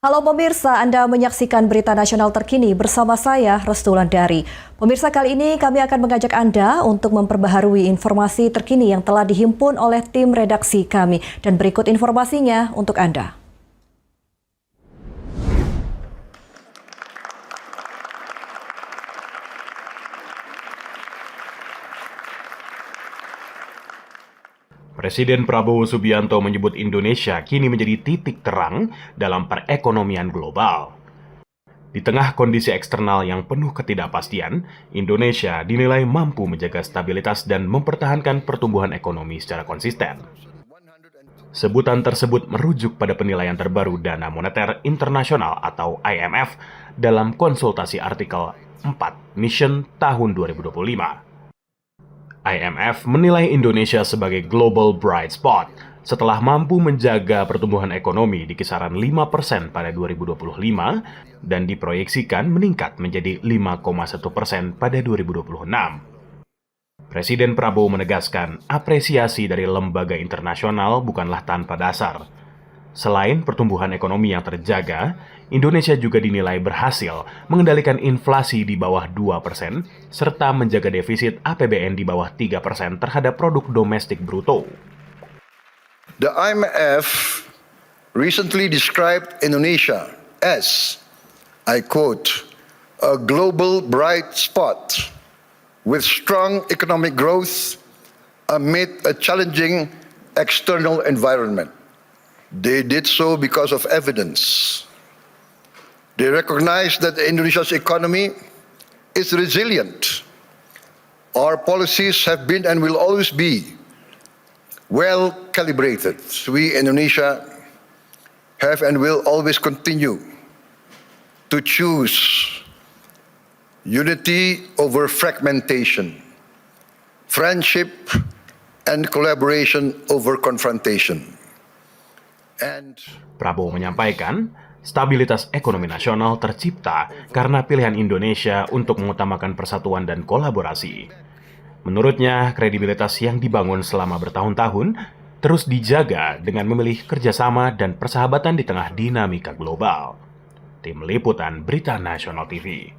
Halo pemirsa, Anda menyaksikan berita nasional terkini bersama saya, Restu Wulandari. Pemirsa, kali ini kami akan mengajak Anda untuk memperbaharui informasi terkini yang telah dihimpun oleh tim redaksi kami. Dan berikut informasinya untuk Anda. Presiden Prabowo Subianto menyebut Indonesia kini menjadi titik terang dalam perekonomian global. Di tengah kondisi eksternal yang penuh ketidakpastian, Indonesia dinilai mampu menjaga stabilitas dan mempertahankan pertumbuhan ekonomi secara konsisten. Sebutan tersebut merujuk pada penilaian terbaru Dana Moneter Internasional atau IMF dalam konsultasi artikel 4 Mission tahun 2025. IMF menilai Indonesia sebagai global bright spot setelah mampu menjaga pertumbuhan ekonomi di kisaran 5% pada 2025 dan diproyeksikan meningkat menjadi 5,1% pada 2026. Presiden Prabowo menegaskan apresiasi dari lembaga internasional bukanlah tanpa dasar. Selain pertumbuhan ekonomi yang terjaga, Indonesia juga dinilai berhasil mengendalikan inflasi di bawah 2% serta menjaga defisit APBN di bawah 3% terhadap produk domestik bruto. The IMF recently described Indonesia as, I quote, a global bright spot with strong economic growth amid a challenging external environment. They did so because of evidence. They recognize that Indonesia's economy is resilient. Our policies have been and will always be well calibrated. We, Indonesia, have and will always continue to choose unity over fragmentation, friendship and collaboration over confrontation. Prabowo menyampaikan, stabilitas ekonomi nasional tercipta karena pilihan Indonesia untuk mengutamakan persatuan dan kolaborasi. Menurutnya, kredibilitas yang dibangun selama bertahun-tahun terus dijaga dengan memilih kerjasama dan persahabatan di tengah dinamika global. Tim Liputan Berita Nasional TV.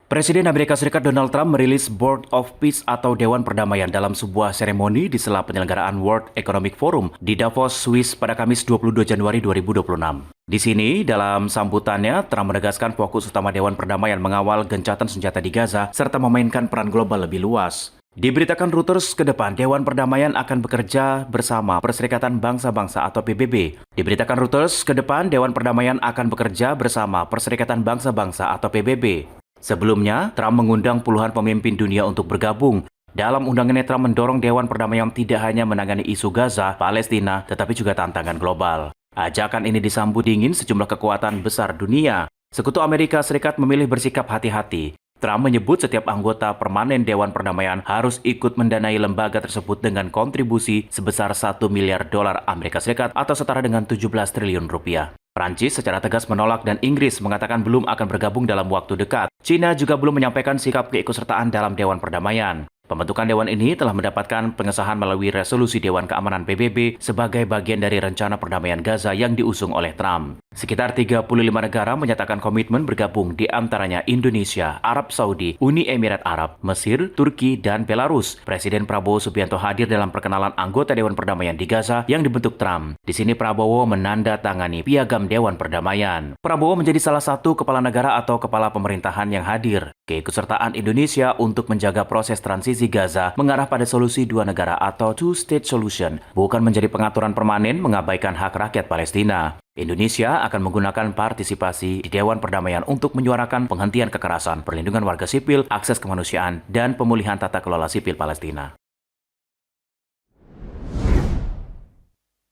Presiden Amerika Serikat Donald Trump merilis Board of Peace atau Dewan Perdamaian dalam sebuah seremoni di sela penyelenggaraan World Economic Forum di Davos, Swiss pada Kamis 22 Januari 2026. Di sini, dalam sambutannya, Trump menegaskan fokus utama Dewan Perdamaian mengawal gencatan senjata di Gaza serta memainkan peran global lebih luas. Diberitakan Reuters ke depan, Dewan Perdamaian akan bekerja bersama Perserikatan Bangsa-Bangsa atau PBB. Diberitakan Reuters ke depan, Dewan Perdamaian akan bekerja bersama Perserikatan Bangsa-Bangsa atau PBB. Sebelumnya, Trump mengundang puluhan pemimpin dunia untuk bergabung. Dalam undangannya, Trump mendorong Dewan Perdamaian tidak hanya menangani isu Gaza, Palestina, tetapi juga tantangan global. Ajakan ini disambut dingin sejumlah kekuatan besar dunia. Sekutu Amerika Serikat memilih bersikap hati-hati. Trump menyebut setiap anggota permanen Dewan Perdamaian harus ikut mendanai lembaga tersebut dengan kontribusi sebesar 1 miliar dolar Amerika Serikat atau setara dengan 17 triliun rupiah. Prancis secara tegas menolak dan Inggris mengatakan belum akan bergabung dalam waktu dekat. China juga belum menyampaikan sikap keikutsertaan dalam Dewan Perdamaian. Pembentukan Dewan ini telah mendapatkan pengesahan melalui resolusi Dewan Keamanan PBB sebagai bagian dari rencana perdamaian Gaza yang diusung oleh Trump. Sekitar 35 negara menyatakan komitmen bergabung, di antaranya Indonesia, Arab Saudi, Uni Emirat Arab, Mesir, Turki, dan Belarus. Presiden Prabowo Subianto hadir dalam perkenalan anggota Dewan Perdamaian di Gaza yang dibentuk Trump. Di sini Prabowo menandatangani piagam Dewan Perdamaian. Prabowo menjadi salah satu kepala negara atau kepala pemerintahan yang hadir. Keikutsertaan Indonesia untuk menjaga proses transisi Gaza mengarah pada solusi dua negara atau two-state solution, bukan menjadi pengaturan permanen mengabaikan hak rakyat Palestina. Indonesia akan menggunakan partisipasi di Dewan Perdamaian untuk menyuarakan penghentian kekerasan, perlindungan warga sipil, akses kemanusiaan, dan pemulihan tata kelola sipil Palestina.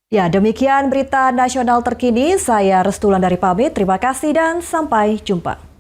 Ya, demikian berita nasional terkini. Saya Restu Wulandari pamit. Terima kasih dan sampai jumpa.